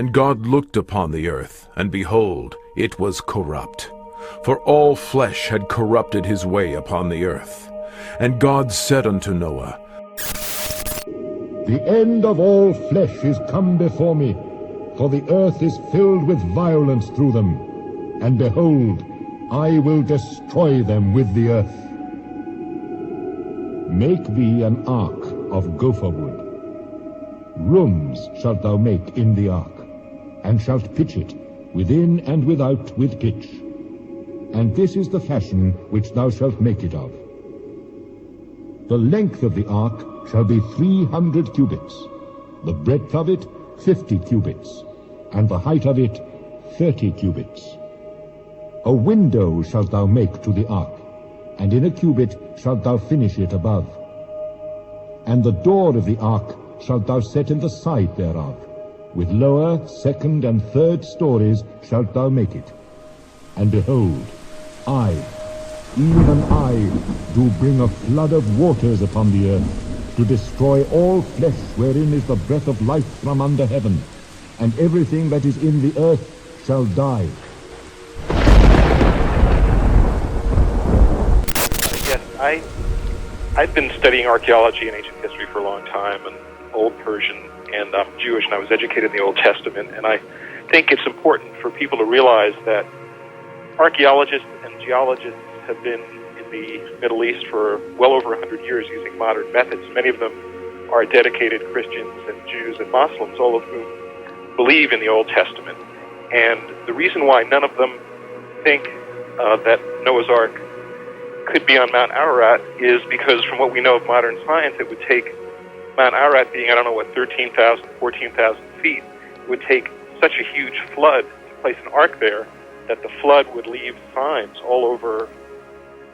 And God looked upon the earth, and behold, it was corrupt. For all flesh had corrupted his way upon the earth. And God said unto Noah, The end of all flesh is come before me, for the earth is filled with violence through them. And behold, I will destroy them with the earth. Make thee an ark of gopher wood. Rooms shalt thou make in the ark, and shalt pitch it, within and without with pitch. And this is the fashion which thou shalt make it of. The length of the ark shall be 300 cubits, the breadth of it 50 cubits, and the height of it 30 cubits. A window shalt thou make to the ark, and in a cubit shalt thou finish it above. And the door of the ark shalt thou set in the side thereof. With lower, second, and third stories shalt thou make it. And behold, I, even I, do bring a flood of waters upon the earth, to destroy all flesh wherein is the breath of life from under heaven, and everything that is in the earth shall die. Yes, I've been studying archaeology and ancient history for a long time, and Old Persian, and I'm Jewish, and I was educated in the Old Testament, and I think it's important for people to realize that archaeologists and geologists have been in the Middle East for well over 100 years using modern methods. Many of them are dedicated Christians and Jews and Muslims, all of whom believe in the Old Testament. And the reason why none of them think that Noah's Ark could be on Mount Ararat is because, from what we know of modern science, it would take Mount Ararat being, 13,000, 14,000 feet, it would take such a huge flood to place an ark there that the flood would leave signs all over,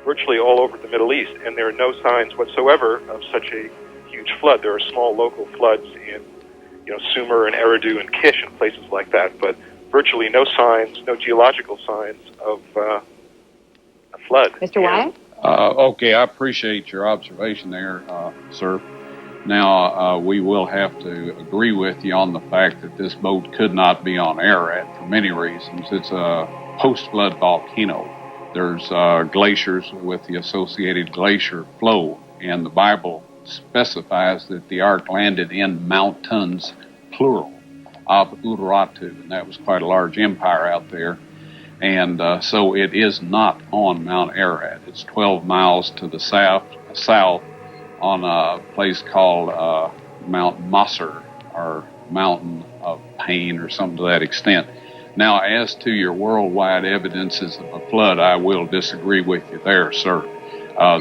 virtually all over the Middle East. And there are no signs whatsoever of such a huge flood. There are small local floods in, Sumer and Eridu and Kish and places like that, but virtually no signs, no geological signs of a flood. Mr. Wyatt? Okay, I appreciate your observation there, sir. Now, we will have to agree with you on the fact that this boat could not be on Ararat for many reasons. It's a post-flood volcano. There's glaciers with the associated glacier flow, and the Bible specifies that the ark landed in mountains, plural, of Urartu, and that was quite a large empire out there. And so it is not on Mount Ararat. It's 12 miles to the south on a place called Mount Masr, or Mountain of Pain, or something to that extent. Now, as to your worldwide evidences of a flood, I will disagree with you there, sir.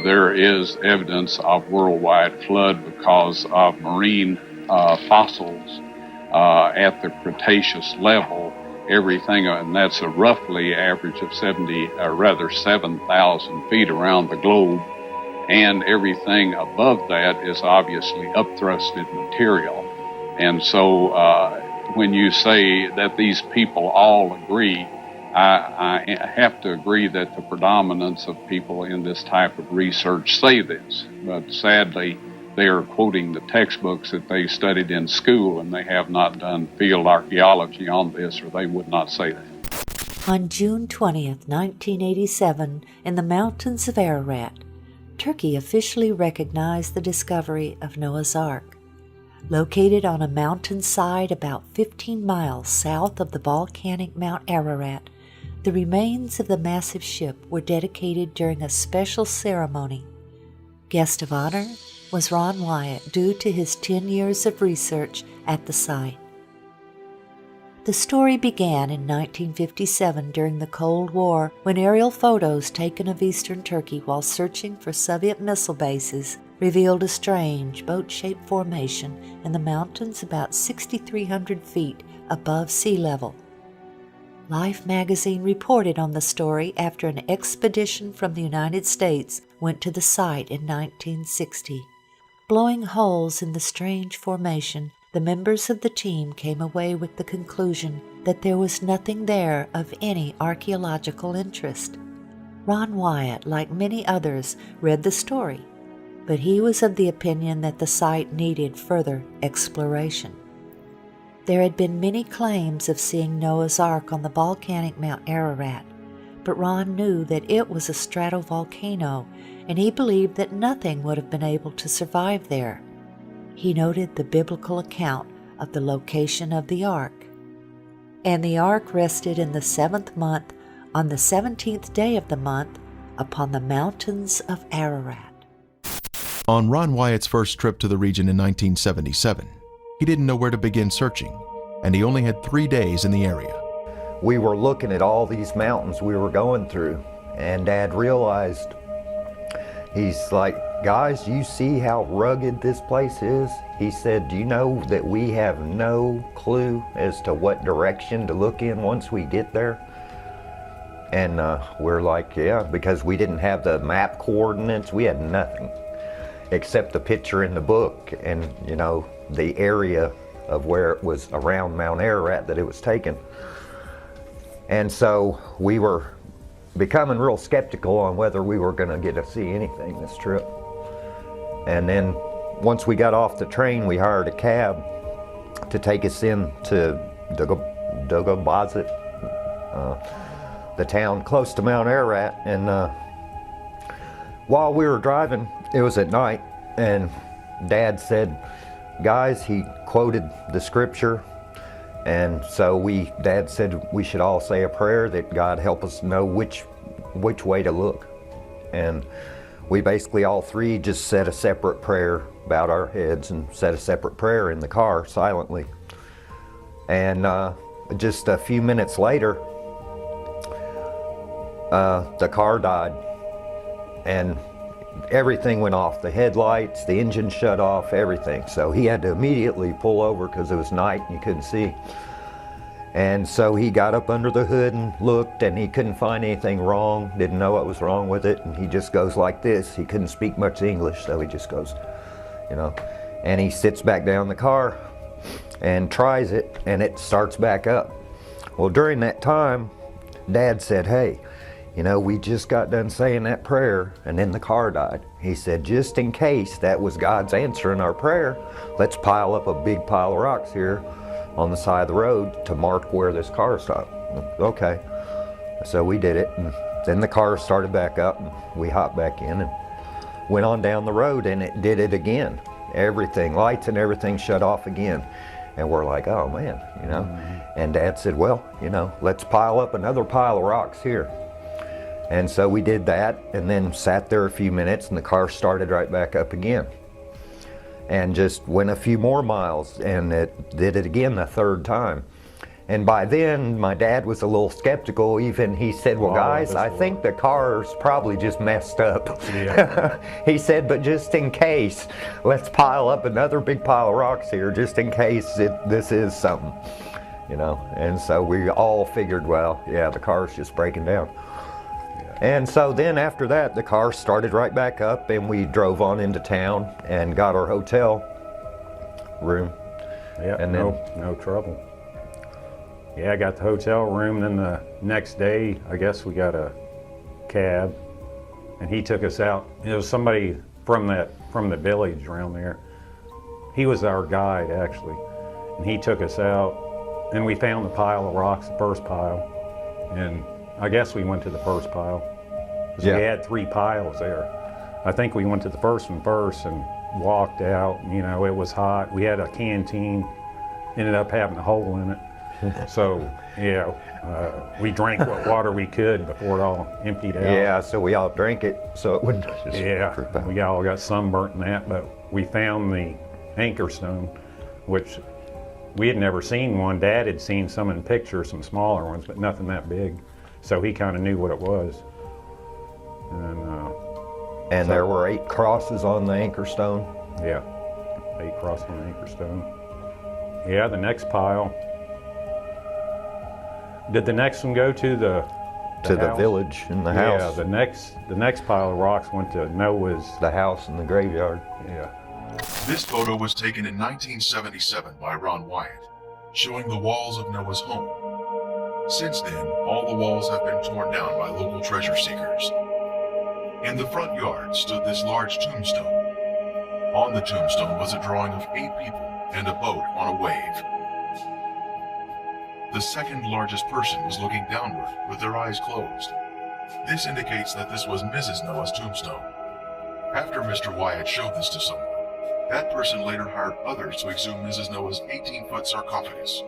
There is evidence of worldwide flood because of marine fossils at the Cretaceous level. Everything, and that's a roughly average of 7,000 feet around the globe. And everything above that is obviously upthrusted material. And so when you say that these people all agree, I have to agree that the predominance of people in this type of research say this. But sadly, they are quoting the textbooks that they studied in school, and they have not done field archaeology on this, or they would not say that. On June 20th, 1987, in the mountains of Ararat, Turkey officially recognized the discovery of Noah's Ark. Located on a mountainside about 15 miles south of the volcanic Mount Ararat, the remains of the massive ship were dedicated during a special ceremony. Guest of honor was Ron Wyatt, due to his 10 years of research at the site. The story began in 1957 during the Cold War, when aerial photos taken of eastern Turkey while searching for Soviet missile bases revealed a strange boat-shaped formation in the mountains about 6,300 feet above sea level. Life magazine reported on the story after an expedition from the United States went to the site in 1960. Blowing holes in the strange formation, the members of the team came away with the conclusion that there was nothing there of any archaeological interest. Ron Wyatt, like many others, read the story, but he was of the opinion that the site needed further exploration. There had been many claims of seeing Noah's Ark on the volcanic Mount Ararat, but Ron knew that it was a stratovolcano, and he believed that nothing would have been able to survive there. He noted the biblical account of the location of the ark. And the ark rested in the 7th month, on the 17th day of the month, upon the mountains of Ararat. On Ron Wyatt's first trip to the region in 1977, he didn't know where to begin searching, and he only had 3 days in the area. We were looking at all these mountains we were going through, and Dad realized, he's like, guys, you see how rugged this place is? He said, do you know that we have no clue as to what direction to look in once we get there? And we're like, yeah, because we didn't have the map coordinates. We had nothing except the picture in the book and, you know, the area of where it was around Mount Ararat that it was taken. And so we were becoming real skeptical on whether we were going to get to see anything this trip. And then once we got off the train, we hired a cab to take us in to Dugobazit, the town close to Mount Ararat. And while we were driving, it was at night, and Dad said, guys, he quoted the scripture, and so Dad said we should all say a prayer that God help us know which way to look. And we basically all three just said a separate prayer, bowed our heads and said a separate prayer in the car silently. And just a few minutes later, the car died, and everything went off. The headlights, the engine shut off, everything. So he had to immediately pull over because it was night and you couldn't see. And so he got up under the hood and looked, and he couldn't find anything wrong, didn't know what was wrong with it. And he just goes like this. He couldn't speak much English, so he just goes, you know. And he sits back down in the car and tries it, and it starts back up. Well, during that time, Dad said, hey, you know, we just got done saying that prayer, and then the car died. He said, just in case that was God's answering our prayer, let's pile up a big pile of rocks here on the side of the road to mark where this car stopped. Okay. So we did it, and then the car started back up, and we hopped back in and went on down the road, and it did it again. Everything, lights and everything shut off again. And we're like, oh man, you know. And Dad said, well, you know, let's pile up another pile of rocks here. And so we did that, and then sat there a few minutes, and the car started right back up again. And just went a few more miles, and it did it again the third time. And by then, my dad was a little skeptical. Even he said, well, guys, I think the car's probably just messed up. Yeah. He said, but just in case, let's pile up another big pile of rocks here, just in case this is something, you know. And so we all figured, well, yeah, the car's just breaking down. And so then after that, the car started right back up, and we drove on into town and got our hotel room. Yeah, and then, no trouble. Yeah, I got the hotel room. Then the next day, I guess we got a cab, and he took us out. It was somebody from the village around there. He was our guide, actually, and he took us out, and we found the pile of rocks, the first pile, and I guess we went to the first pile. Yeah. We had 3 piles there. I think we went to the first one first and walked out. You know, it was hot. We had a canteen, ended up having a hole in it. So, yeah, we drank what water we could before it all emptied out. Yeah, so we all drank it so it wouldn't just we all got sunburnt in that, but we found the anchor stone, which we had never seen one. Dad had seen some in pictures, some smaller ones, but nothing that big. So he kind of knew what it was. And so there were 8 crosses on the anchor stone? Yeah, 8 crosses on the anchor stone. Yeah, the next pile. Did the next one go to the village and the house? Yeah, the next pile of rocks went to Noah's. The house and the graveyard. Yeah. This photo was taken in 1977 by Ron Wyatt, showing the walls of Noah's home. Since then, all the walls have been torn down by local treasure seekers. In the front yard stood this large tombstone. On the tombstone was a drawing of 8 people and a boat on a wave. The second largest person was looking downward with their eyes closed. This indicates that this was Mrs. Noah's tombstone. After Mr. Wyatt showed this to someone, that person later hired others to exhume Mrs. Noah's 18-foot sarcophagus.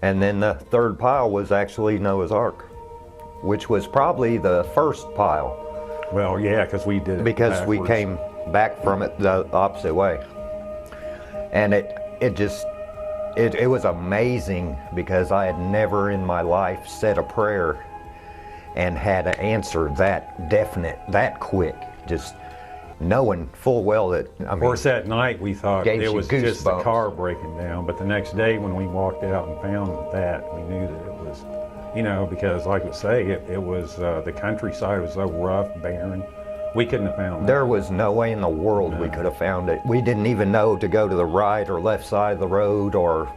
And then the third pile was actually Noah's Ark, which was probably the first pile. Well, yeah, because we did it Because we backwards. came back from it the opposite way. And it was amazing because I had never in my life said a prayer and had an answer that definite, that quick, just knowing full well that, I Of mean, course, that night we thought Gave it you was just the goosebumps. car breaking down, but the next day when we walked out and found that, we knew that it was, because like I say, it was, the countryside was so rough, barren, we couldn't have found that. there was no way in the world we could have found it. We didn't even know to go to the right or left side of the road, or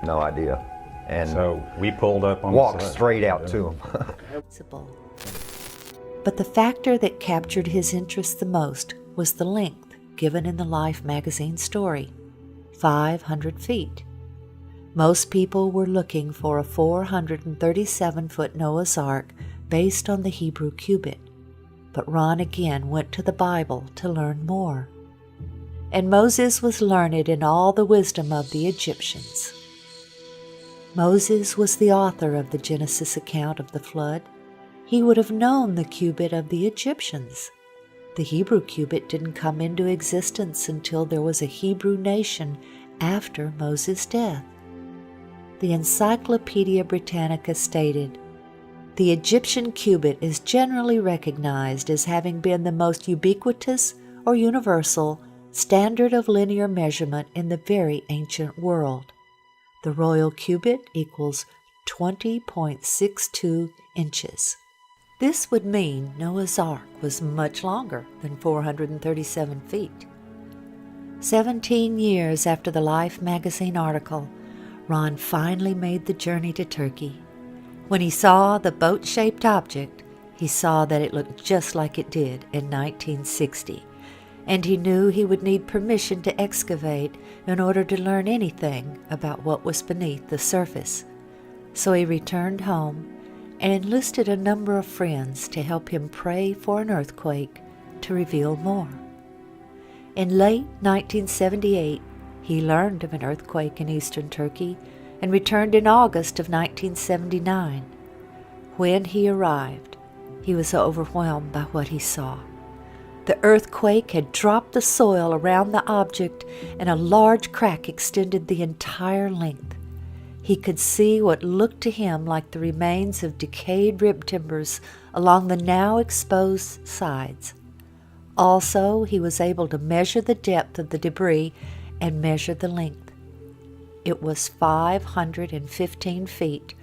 no idea. And So we pulled up on walked the side. straight out to them. But the factor that captured his interest the most was the length given in the Life magazine story, 500 feet. Most people were looking for a 437-foot Noah's Ark based on the Hebrew cubit, but Ron again went to the Bible to learn more. And Moses was learned in all the wisdom of the Egyptians. Moses was the author of the Genesis account of the flood. He would have known the cubit of the Egyptians. The Hebrew cubit didn't come into existence until there was a Hebrew nation after Moses' death. The Encyclopedia Britannica stated, "The Egyptian cubit is generally recognized as having been the most ubiquitous or universal standard of linear measurement in the very ancient world. The royal cubit equals 20.62 inches. This would mean Noah's Ark was much longer than 437 feet. 17 years after the Life magazine article, Ron finally made the journey to Turkey. When he saw the boat-shaped object, he saw that it looked just like it did in 1960, and he knew he would need permission to excavate in order to learn anything about what was beneath the surface. So he returned home and enlisted a number of friends to help him pray for an earthquake to reveal more. In late 1978, he learned of an earthquake in eastern Turkey and returned in August of 1979. When he arrived, he was overwhelmed by what he saw. The earthquake had dropped the soil around the object, and a large crack extended the entire length. He could see what looked to him like the remains of decayed rib timbers along the now exposed sides. Also, he was able to measure the depth of the debris and measure the length. It was 515 feet,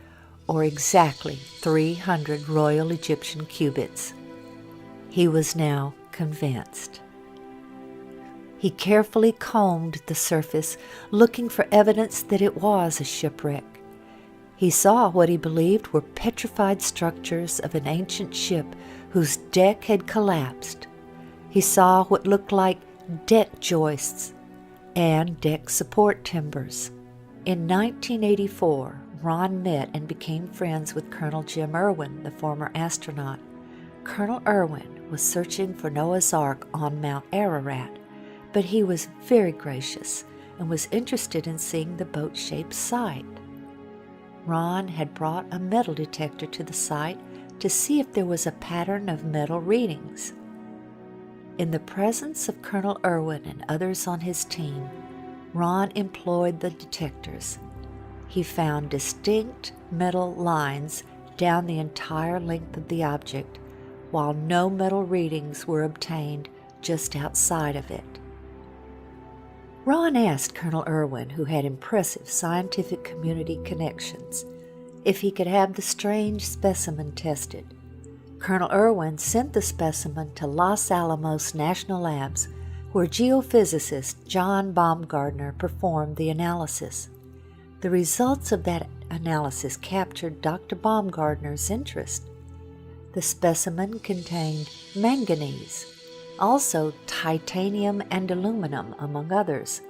or exactly 300 Royal Egyptian cubits. He was now convinced. He carefully combed the surface, looking for evidence that it was a shipwreck. He saw what he believed were petrified structures of an ancient ship whose deck had collapsed. He saw what looked like deck joists and deck support timbers. In 1984, Ron met and became friends with Colonel Jim Irwin, the former astronaut. Colonel Irwin was searching for Noah's Ark on Mount Ararat, but he was very gracious and was interested in seeing the boat-shaped site. Ron had brought a metal detector to the site to see if there was a pattern of metal readings. In the presence of Colonel Irwin and others on his team, Ron employed the detectors. He found distinct metal lines down the entire length of the object, while no metal readings were obtained just outside of it. Ron asked Colonel Irwin, who had impressive scientific community connections, if he could have the strange specimen tested. Colonel Irwin sent the specimen to Los Alamos National Labs, where geophysicist John Baumgartner performed the analysis. The results of that analysis captured Dr. Baumgartner's interest. The specimen contained manganese, also titanium and aluminum, among others,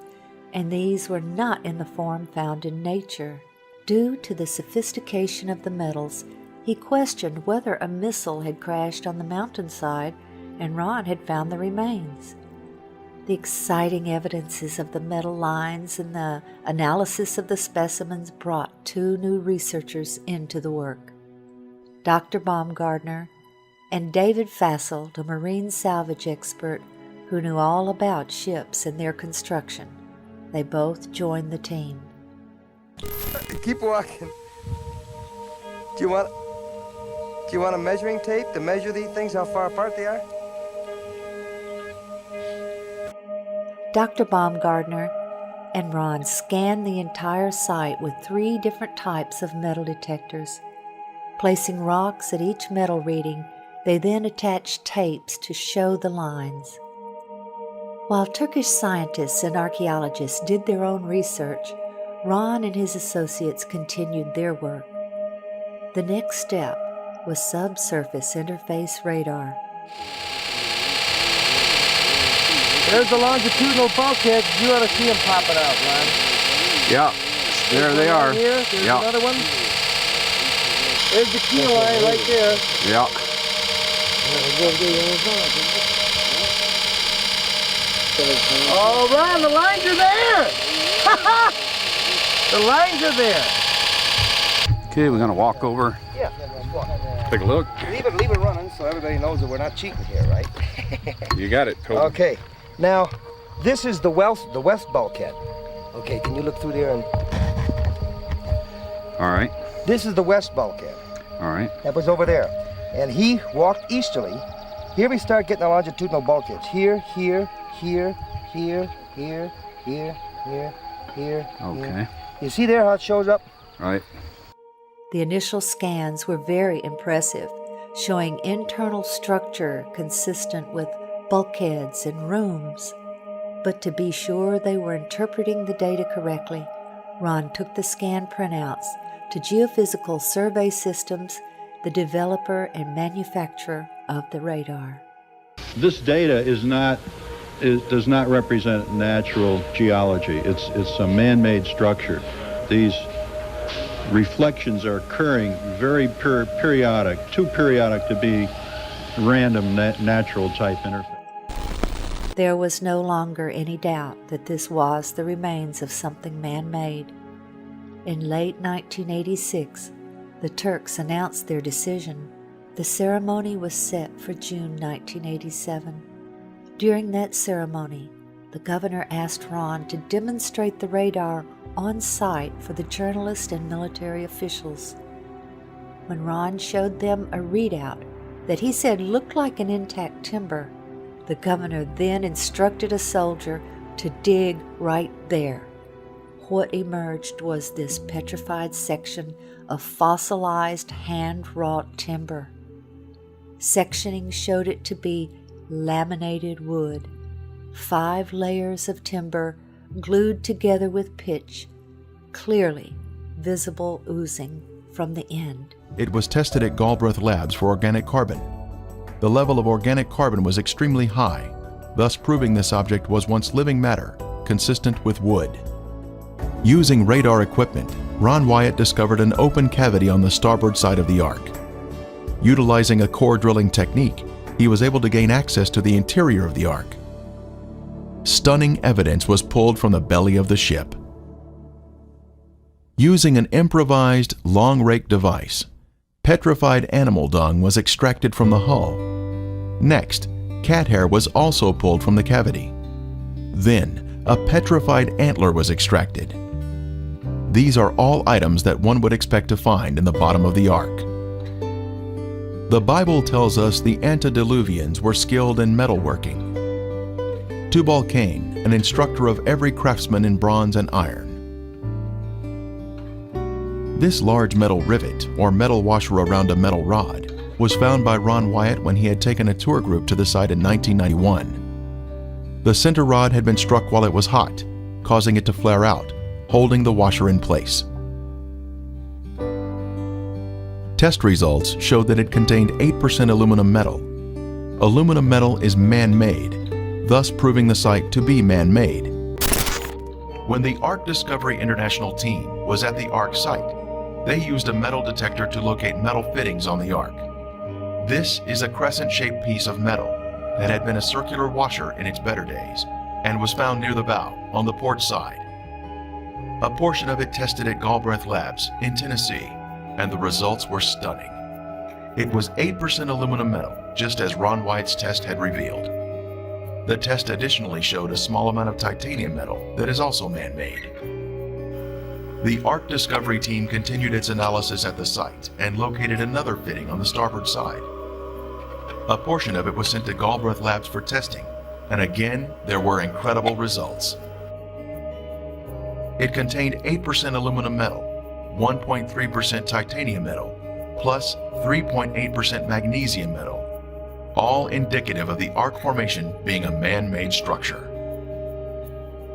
and these were not in the form found in nature. Due to the sophistication of the metals, he questioned whether a missile had crashed on the mountainside and Ron had found the remains. The exciting evidences of the metal lines and the analysis of the specimens brought two new researchers into the work. Dr. Baumgartner and David Fasold, a marine salvage expert who knew all about ships and their construction. They both joined the team. Keep walking. Do you want a measuring tape to measure these things, how far apart they are? Dr. Baumgartner and Ron scanned the entire site with 3 different types of metal detectors. Placing rocks at each metal reading, they then attached tapes to show the lines. While Turkish scientists and archaeologists did their own research, Ron and his associates continued their work. The next step was subsurface interface radar. There's the longitudinal bulkheads. You ought to see them popping out, Ron. Yeah, there they are. Here. There's Yeah. another one. There's the keel line right there. Yeah. Oh, Ron, the lines are there! The lines are there. Okay, we're gonna walk over, Yeah, let's walk. take a look. Leave it running so everybody knows that we're not cheating here, right? You got it, Toby. Okay, now this is the west bulkhead. Okay, can you look through there and All right, this is the west bulkhead. all right. That was over there. And he walked easterly. Here we start getting the longitudinal bulkheads. Here, here, here, here, here, here, here, here. Okay. Here. You see there how it shows up? Right. The initial scans were very impressive, showing internal structure consistent with bulkheads and rooms. But to be sure they were interpreting the data correctly, Ron took the scan printouts to Geophysical Survey Systems, the developer and manufacturer of the radar. This data does not represent natural geology. It's a man-made structure. These reflections are occurring very periodic, too periodic to be random natural type interface. There was no longer any doubt that this was the remains of something man-made. In late 1986, the Turks announced their decision. The ceremony was set for June 1987. During that ceremony, the governor asked Ron to demonstrate the radar on site for the journalists and military officials. When Ron showed them a readout that he said looked like an intact timber, the governor then instructed a soldier to dig right there. What emerged was this petrified section of fossilized hand-wrought timber. Sectioning showed it to be laminated wood, 5 layers of timber glued together with pitch, clearly visible oozing from the end. It was tested at Galbraith Labs for organic carbon. The level of organic carbon was extremely high, thus proving this object was once living matter, consistent with wood. Using radar equipment, Ron Wyatt discovered an open cavity on the starboard side of the Ark. Utilizing a core drilling technique, he was able to gain access to the interior of the Ark. Stunning evidence was pulled from the belly of the ship. Using an improvised long rake device, petrified animal dung was extracted from the hull. Next, cat hair was also pulled from the cavity. Then, a petrified antler was extracted. These are all items that one would expect to find in the bottom of the Ark. The Bible tells us the antediluvians were skilled in metalworking. Tubal-Cain, an instructor of every craftsman in bronze and iron. This large metal rivet, or metal washer around a metal rod, was found by Ron Wyatt when he had taken a tour group to the site in 1991. The center rod had been struck while it was hot, causing it to flare out, holding the washer in place. Test results showed that it contained 8% aluminum metal. Aluminum metal is man-made, thus proving the site to be man-made. When the Ark Discovery International team was at the Ark site, They used a metal detector to locate metal fittings on the ark. This is a crescent-shaped piece of metal that had been a circular washer in its better days and was found near the bow on the port side. A portion of it tested at Galbraith Labs in Tennessee, and the results were stunning. It was 8% aluminum metal, just as Ron White's test had revealed. The test additionally showed a small amount of titanium metal that is also man-made. The Ark Discovery team continued its analysis at the site and located another fitting on the starboard side. A portion of it was sent to Galbraith Labs for testing, and again, there were incredible results. It contained 8% aluminum metal, 1.3% titanium metal, plus 3.8% magnesium metal, all indicative of the Ark formation being a man-made structure.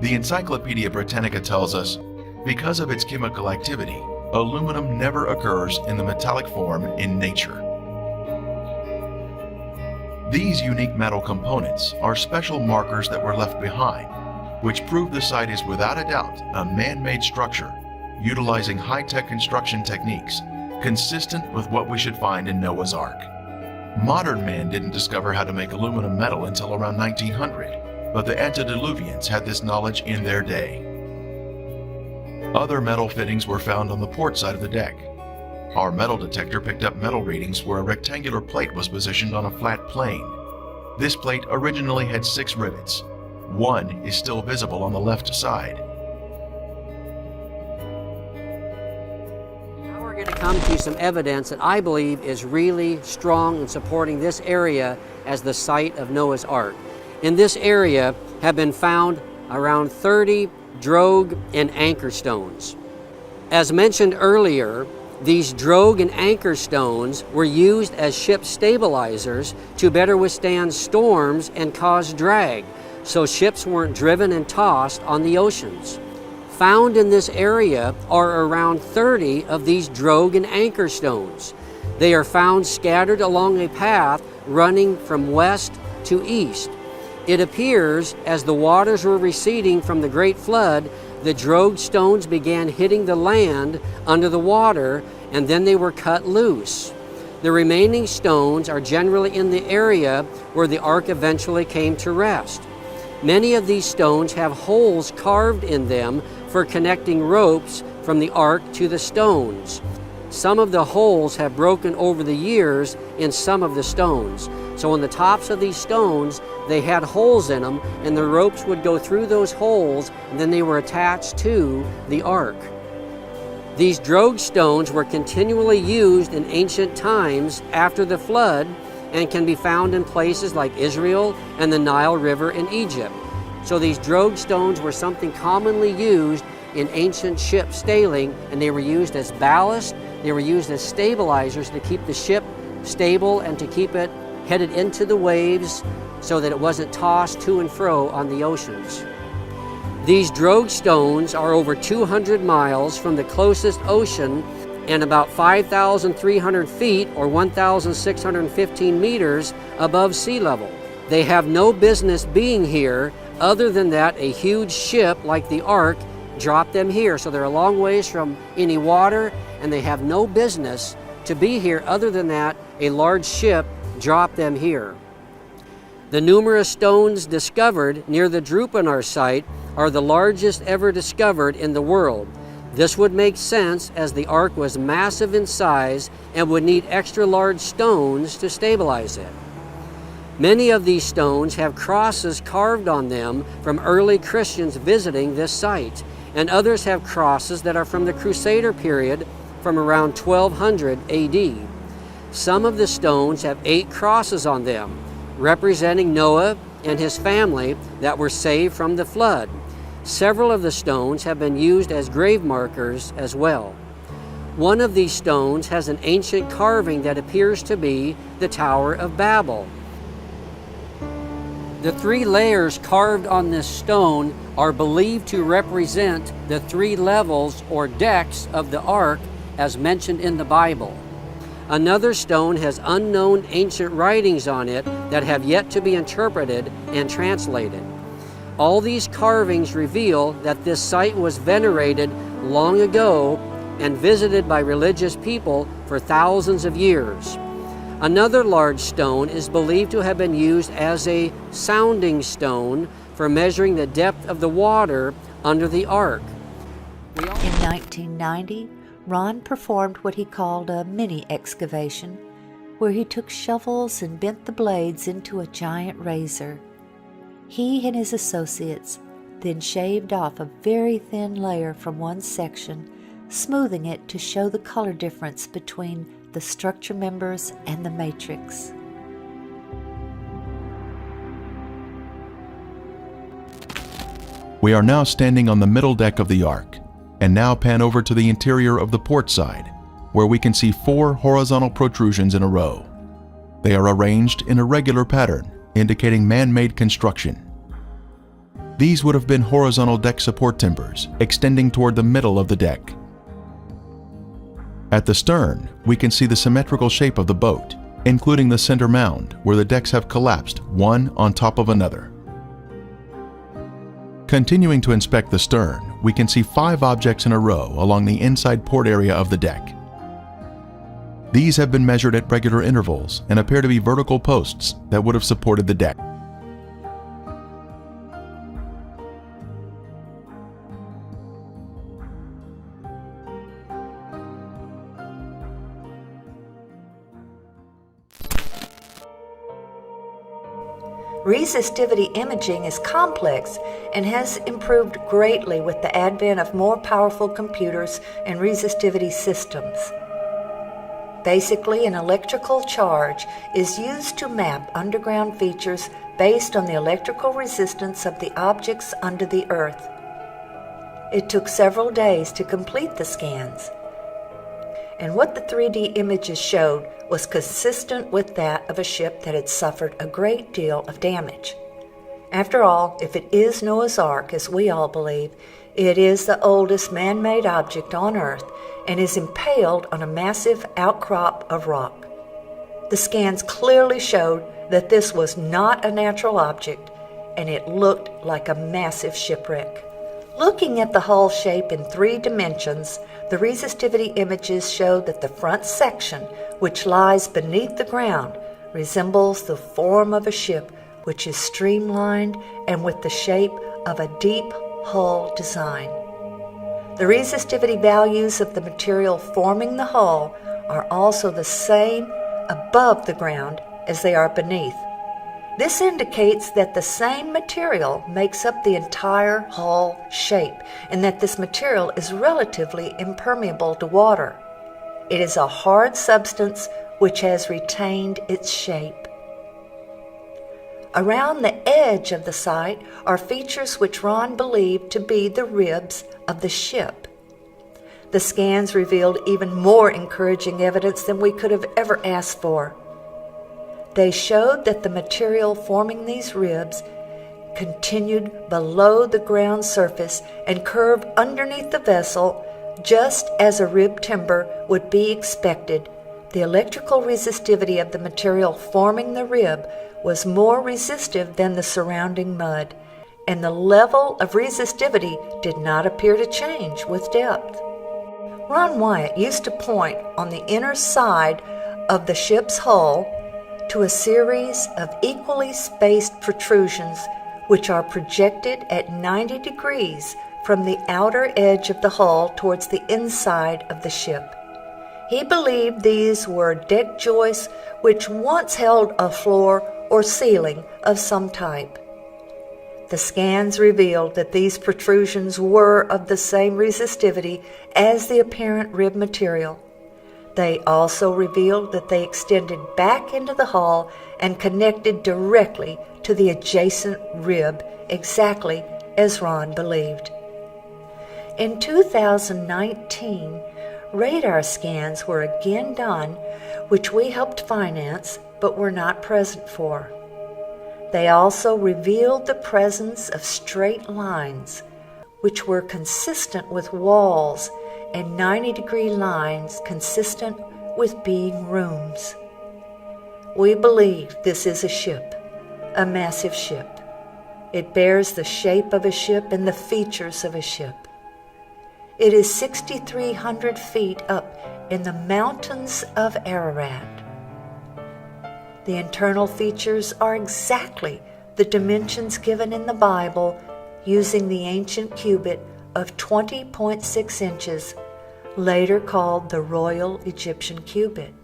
The Encyclopedia Britannica tells us, because of its chemical activity, aluminum never occurs in the metallic form in nature. These unique metal components are special markers that were left behind, which prove the site is without a doubt a man-made structure, utilizing high-tech construction techniques consistent with what we should find in Noah's Ark. Modern man didn't discover how to make aluminum metal until around 1900, but the antediluvians had this knowledge in their day. Other metal fittings were found on the port side of the deck. Our metal detector picked up metal readings where a rectangular plate was positioned on a flat plane. This plate originally had 6 rivets. One is still visible on the left side. Now we're going to come to some evidence that I believe is really strong in supporting this area as the site of Noah's Ark. In this area have been found around 30 drogue and anchor stones. As mentioned earlier, these drogue and anchor stones were used as ship stabilizers to better withstand storms and cause drag, so ships weren't driven and tossed on the oceans. Found in this area are around 30 of these drogue and anchor stones. They are found scattered along a path running from west to east. It appears as the waters were receding from the Great Flood, the drogue stones began hitting the land under the water, and then they were cut loose. The remaining stones are generally in the area where the ark eventually came to rest. Many of these stones have holes carved in them for connecting ropes from the ark to the stones. Some of the holes have broken over the years in some of the stones. So on the tops of these stones, they had holes in them, and the ropes would go through those holes, and then they were attached to the ark. These drogue stones were continually used in ancient times after the flood and can be found in places like Israel and the Nile River in Egypt. So these drogue stones were something commonly used in ancient ship sailing, and they were used as ballast, they were used as stabilizers to keep the ship stable and to keep it headed into the waves so that it wasn't tossed to and fro on the oceans. These drogue stones are over 200 miles from the closest ocean and about 5,300 feet or 1,615 meters above sea level. They have no business being here other than that a huge ship like the Ark dropped them here. So they're a long ways from any water, and they have no business to be here other than that a large ship dropped them here. The numerous stones discovered near the Drupanar site are the largest ever discovered in the world. This would make sense as the ark was massive in size and would need extra large stones to stabilize it. Many of these stones have crosses carved on them from early Christians visiting this site, and others have crosses that are from the Crusader period from around 1200 AD. Some of the stones have 8 crosses on them, representing Noah and his family that were saved from the flood. Several of the stones have been used as grave markers as well. One of these stones has an ancient carving that appears to be the Tower of Babel. The 3 layers carved on this stone are believed to represent the 3 levels or decks of the ark as mentioned in the Bible. Another stone has unknown ancient writings on it that have yet to be interpreted and translated. All these carvings reveal that this site was venerated long ago and visited by religious people for thousands of years. Another large stone is believed to have been used as a sounding stone for measuring the depth of the water under the ark. In 1990, Ron performed what he called a mini excavation, where he took shovels and bent the blades into a giant razor. He and his associates then shaved off a very thin layer from one section, smoothing it to show the color difference between the structure members and the matrix. We are now standing on the middle deck of the Ark, and now pan over to the interior of the port side, where we can see 4 horizontal protrusions in a row. They are arranged in a regular pattern, indicating man-made construction. These would have been horizontal deck support timbers, extending toward the middle of the deck. At the stern, we can see the symmetrical shape of the boat, including the center mound, where the decks have collapsed one on top of another. Continuing to inspect the stern, we can see 5 objects in a row along the inside port area of the deck. These have been measured at regular intervals and appear to be vertical posts that would have supported the deck. Resistivity imaging is complex and has improved greatly with the advent of more powerful computers and resistivity systems. Basically, an electrical charge is used to map underground features based on the electrical resistance of the objects under the earth. It took several days to complete the scans, and what the 3D images showed was consistent with that of a ship that had suffered a great deal of damage. After all, if it is Noah's Ark, as we all believe, it is the oldest man-made object on Earth and is impaled on a massive outcrop of rock. The scans clearly showed that this was not a natural object, and it looked like a massive shipwreck. Looking at the hull shape in 3 dimensions, the resistivity images showed that the front section, which lies beneath the ground, resembles the form of a ship, which is streamlined and with the shape of a deep hull design. The resistivity values of the material forming the hull are also the same above the ground as they are beneath. This indicates that the same material makes up the entire hull shape and that this material is relatively impermeable to water. It is a hard substance which has retained its shape. Around the edge of the site are features which Ron believed to be the ribs of the ship. The scans revealed even more encouraging evidence than we could have ever asked for. They showed that the material forming these ribs continued below the ground surface and curved underneath the vessel, just as a rib timber would be expected. The electrical resistivity of the material forming the rib was more resistive than the surrounding mud, and the level of resistivity did not appear to change with depth. Ron Wyatt used to point on the inner side of the ship's hull to a series of equally spaced protrusions which are projected at 90 degrees from the outer edge of the hull towards the inside of the ship. He believed these were deck joists which once held a floor or ceiling of some type. The scans revealed that these protrusions were of the same resistivity as the apparent rib material. They also revealed that they extended back into the hull and connected directly to the adjacent rib, exactly as Ron believed. In 2019, radar scans were again done, which we helped finance but were not present for. They also revealed the presence of straight lines, which were consistent with walls, and 90-degree lines consistent with being rooms. We believe this is a ship, a massive ship. It bears the shape of a ship and the features of a ship. It is 6,300 feet up in the mountains of Ararat. The internal features are exactly the dimensions given in the Bible using the ancient cubit of 20.6 inches, later called the Royal Egyptian Cubit.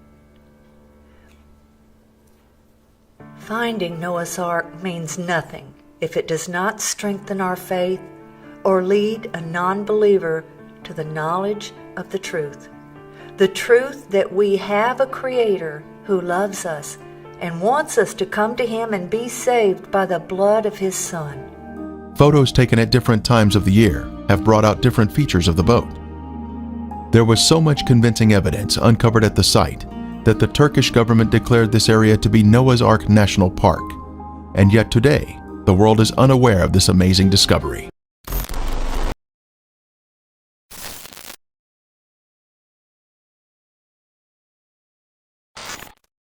Finding Noah's Ark means nothing if it does not strengthen our faith or lead a non-believer to the knowledge of the truth that we have a Creator who loves us and wants us to come to Him and be saved by the blood of His Son. Photos taken at different times of the year have brought out different features of the boat. There was so much convincing evidence uncovered at the site that the Turkish government declared this area to be Noah's Ark National Park, and yet today, the world is unaware of this amazing discovery.